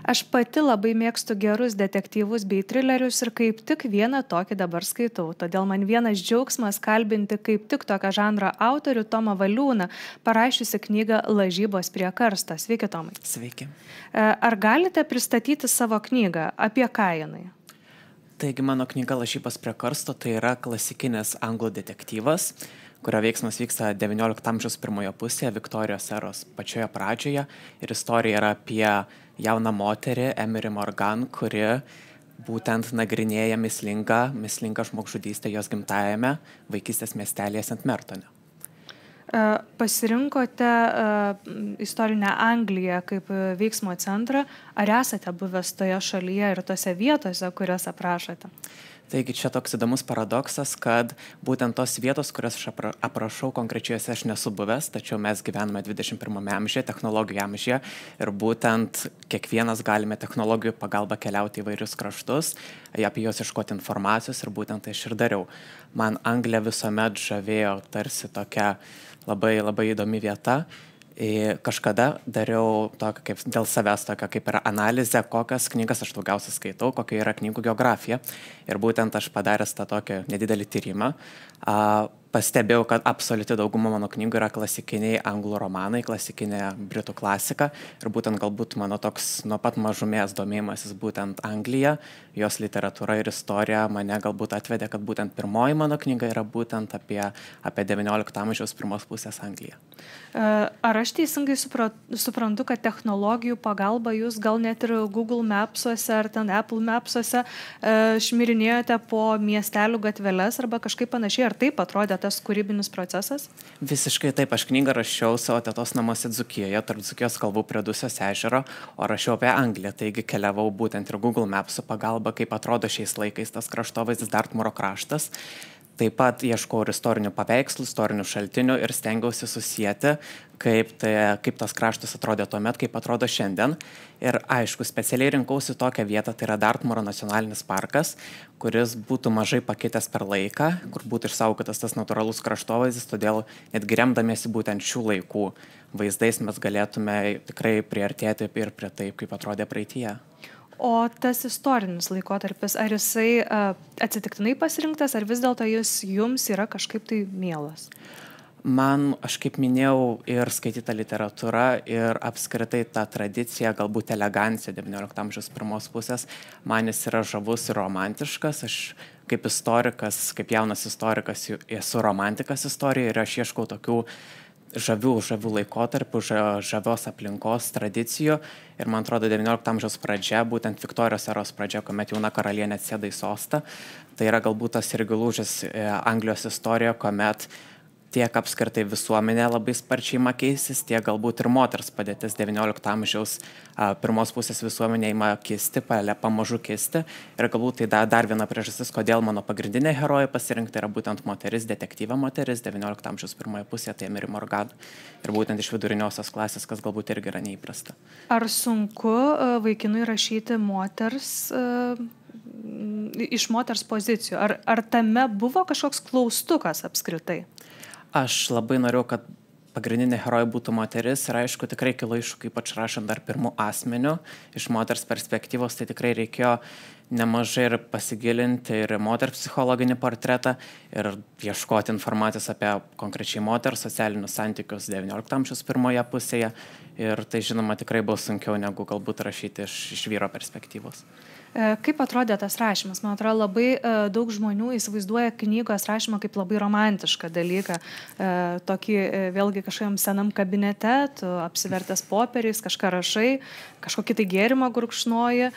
Aš pati labai mėgstu gerus detektyvus bei trilerius ir kaip tik vieną tokį dabar skaitau. Todėl man vienas džiaugsmas kalbinti kaip tik tokio žanro autorių Tomą Valiūną, parašiusi knygą Lažybos prie karsto. Sveiki, Tomai. Sveiki. Ar galite pristatyti savo knygą? Apie ką jinai? Taigi mano knyga Lažybos prie karsto tai yra klasikinis anglų detektyvas, kurio veiksmas vyksta XIX amžiaus pirmoje pusėje, Viktorijos eros pačioje pradžioje. Ir istorija yra apie jauną moterį, Emery Morgan, kuri būtent nagrinėja mislingą žmogžudystę jos gimtajame vaikystės miestelėje St. Mertone. Pasirinkote istorinę Angliją kaip veiksmo centrą. Ar esate buvęs toje šalyje ir tose vietose, kurias aprašote? Taigi čia toks įdomus paradoksas, kad būtent tos vietos, kurias aš aprašau konkrečiuose, aš nesu buvęs, tačiau mes gyvename 21 amžiuje, technologijų amžiuje ir būtent kiekvienas galime technologijų pagalba keliauti į vairius kraštus, apie juos ieškoti informacijos ir būtent tai aš ir dariau. Man Anglija visuomet žavėjo tarsi tokia labai įdomi vieta. Kažkada dariau tokią kaip dėl savęs tokią kaip ir analizę, kokias knygas aš daugiausiai skaitau, kokia yra knygų geografija. Ir būtent aš padaręs tą tokį nedidelį tyrimą, pastebėjau, kad absoliuti dauguma mano knygų yra klasikiniai anglų romanai, klasikinė britų klasika. Ir būtent galbūt mano toks nuo pat mažumės domėjimasis būtent Anglija, jos literatūra ir istorija mane galbūt atvedė, kad būtent pirmoji mano knyga yra būtent apie XIX amžiaus pirmos pusės Angliją. Ar aš teisingai suprantu, kad technologijų pagalba jūs gal net ir Google Mapsuose ar ten Apple Mapsuose šmirinėjote po miestelių gatveles arba kažkaip panašiai? Ar taip atrodė tas kūrybinis procesas? Visiškai taip. Aš knygą rašiau savo tetos namuose Dzūkijoje, tarp Dzūkijos kalvų prie Dusios ežero, o rašiau apie Angliją. Taigi keliavau būtent ir Google Mapsų pagalba, kaip atrodo šiais laikais tas kraštovaizdis Dartmuro kraštas. Taip pat ieškau ir istorinių paveikslų, istorinių šaltinių ir stengiausi susijęti, kaip tas kraštas atrodė tuomet, kaip atrodo šiandien. Ir aišku, specialiai rinkausi tokią vietą, tai yra Dartmuro nacionalinis parkas, kuris būtų mažai pakitęs per laiką, kur būtų išsaugotas tas natūralus kraštovaizdis, todėl netgi remdamiesi būtent šių laikų vaizdais mes galėtume tikrai priartėti ir prie taip, kaip atrodė praeityje. O tas istorinis laikotarpis, ar jisai atsitiktinai pasirinktas, ar vis dėlto jis jums yra kažkaip tai mielas? Man, aš kaip minėjau, ir skaityta literatūra, ir apskritai ta tradicija, galbūt elegancija XIX amžiaus pirmos pusės, man jis yra žavus ir romantiškas. Aš kaip istorikas, kaip jaunas istorikas, esu romantikas istorijoje ir aš ieškau tokių žavių laikotarpių, žavios aplinkos, tradicijų. Ir man atrodo, XIX amžiaus pradžia, būtent Viktorijos eros pradžia, kuomet jauna karalienė atsėda į sostą, tai yra galbūt tas irgi lūžis Anglijos istorijoje, kuomet tiek apskritai visuomenė labai sparčiai ima keistis, tiek galbūt ir moters padėtis XIX amžiaus pirmos pusės visuomenė ima kisti, pamažu kisti. Ir galbūt tai dar viena priežastis, kodėl mano pagrindinė herojė pasirinkta yra būtent moteris, detektyvė moteris, XIX amžiaus pirmoje pusėje, tai Emery Morgan. Ir būtent iš viduriniosios klasės, kas galbūt irgi yra neįprasta. Ar sunku vaikinui rašyti iš moters pozicijų? Ar tame buvo kažkoks klaustukas apskritai? Aš labai norėjau, kad pagrindinė herojė būtų moteris ir aišku, tikrai kilo iššūkiai, ypač rašant dar pirmų asmenių. Iš moters perspektyvos tai tikrai reikėjo nemažai ir pasigilinti ir moters psichologinį portretą ir ieškoti informacijos apie konkrečiai moters socialinius santykius XIX amžiaus pirmoje pusėje. Ir tai, žinoma, tikrai buvo sunkiau negu galbūt rašyti iš vyro perspektyvos. Kaip atrodė tas rašymas? Man atrodo, labai daug žmonių įsivaizduoja knygos rašymą kaip labai romantišką dalyką. Tokį vėlgi kažkokiam senam kabinete, tu apsivertęs popieriais, kažką rašai, kažkokį tai gėrimą gurkšnoji,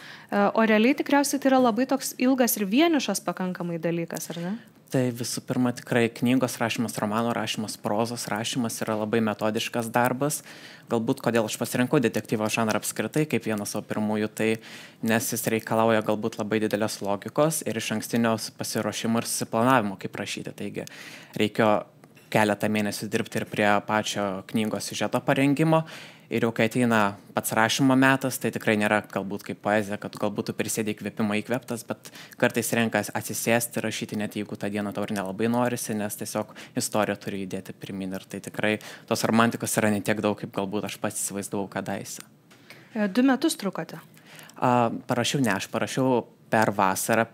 o realiai tikriausiai tai yra labai toks ilgas ir vienišas pakankamai dalykas, ar ne? Tai visų pirma, tikrai knygos rašymas, romano rašymas, prozos rašymas yra labai metodiškas darbas. Galbūt kodėl aš pasirinkau detektyvo žanrą apskritai kaip vieną savo pirmųjų, tai nes jis reikalauja galbūt labai didelės logikos ir iš ankstinio pasiruošimo ir susiplanavimo, kaip rašyti. Taigi reikėjo keletą mėnesių dirbti ir prie pačio knygos siužeto parengimo. Ir jau kai ateina pats rašymo metas, tai tikrai nėra galbūt kaip poezija, kad galbūt tu prisėdė įkvėpimą įkvėptas, bet kartais renkas atsisėsti, rašyti net jeigu tą dieną tau ir nelabai norisi, nes tiesiog istorija turi judėti pirmin ir tai tikrai tos romantikos yra ne tiek daug, kaip galbūt aš pats įsivaizdavau kadaise. 2 metus trukote? Parašiau, ne, aš parašiau per vasarą,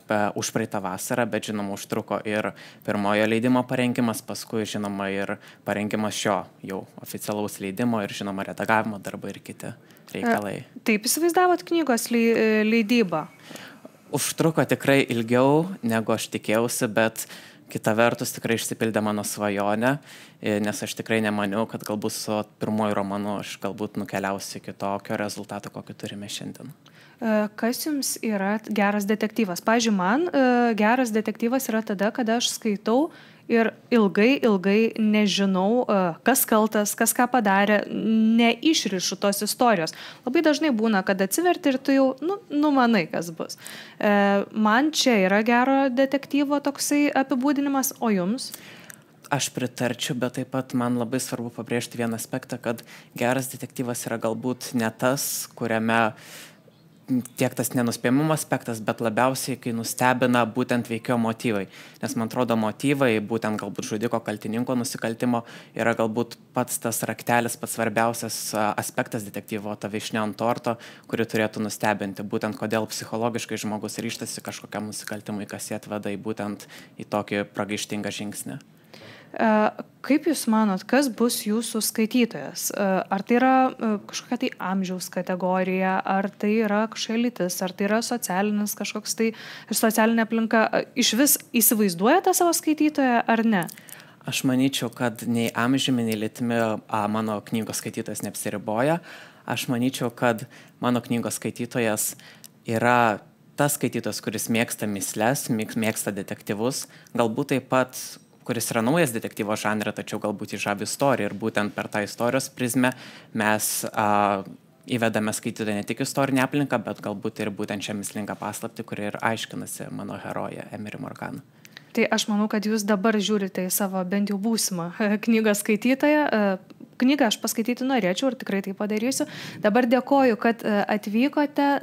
užpraeitą vasarą, bet žinoma užtruko ir pirmojo leidimo parengimas, paskui žinoma ir parengimas šio jau oficialaus leidimo ir žinoma redagavimo darbai ir kiti reikalai. Taip įsivaizdavot knygos leidybą? Užtruko tikrai ilgiau, negu aš tikėjausi, bet kita vertus tikrai išsipildė mano svajonę, nes aš tikrai nemaniau, kad galbūt su pirmoju romanu aš galbūt nukeliausiu iki tokio rezultato, kokį turime šiandien. Kas jums yra geras detektyvas? Pavyzdžiui, man geras detektyvas yra tada, kada aš skaitau ir ilgai nežinau, kas kaltas, kas ką padarė, neišrišu tos istorijos. Labai dažnai būna, kad atsiverti ir tu jau numanai, kas bus. Man čia yra gero detektyvo toksai apibūdinimas, o jums? Aš pritarčiau, bet taip pat man labai svarbu pabrėžti vieną aspektą, kad geras detektyvas yra galbūt ne tas, kuriame tiek tas nenuspėjimumo aspektas, bet labiausiai, kai nustebina būtent veikėjo motyvai. Nes man atrodo, motyvai, būtent galbūt žudiko kaltininko nusikaltimo, yra galbūt pats tas raktelis, pats svarbiausias aspektas detektyvo, ta višnė ant torto, kuri turėtų nustebinti. Būtent kodėl psichologiškai žmogus ryštasi kažkokiam nusikaltimui, kas jį atveda būtent į tokį pragaištingą žingsnį. Kaip Jūs manot, kas bus Jūsų skaitytojas? Ar tai yra kažkokia tai amžiaus kategorija, ar tai yra kažkokia lytis, ar tai yra socialinis kažkoks tai socialinė aplinka? Iš vis įsivaizduojate savo skaitytoją ar ne? Aš manyčiau, kad nei amžiumi, nei lytimi mano knygos skaitytojas neapsiriboja. Aš manyčiau, kad mano knygos skaitytojas yra tas skaitytojas, kuris mėgsta mįsles, mėgsta detektyvus, galbūt taip pat kuris yra naujas detektyvo žanre, tačiau galbūt įžavi istoriją ir būtent per tą istorijos prizmę mes įvedame skaitytoją ne tik istorinę aplinką, bet galbūt ir būtent šią mįslingą paslaptį, kuri ir aiškinasi mano herojė Emery Morgan. Tai aš manau, kad jūs dabar žiūrite į savo bent jau būsimą knygos skaitytoją. Knygą aš paskaityti norėčiau ir tikrai tai padarysiu. Dabar dėkoju, kad atvykote.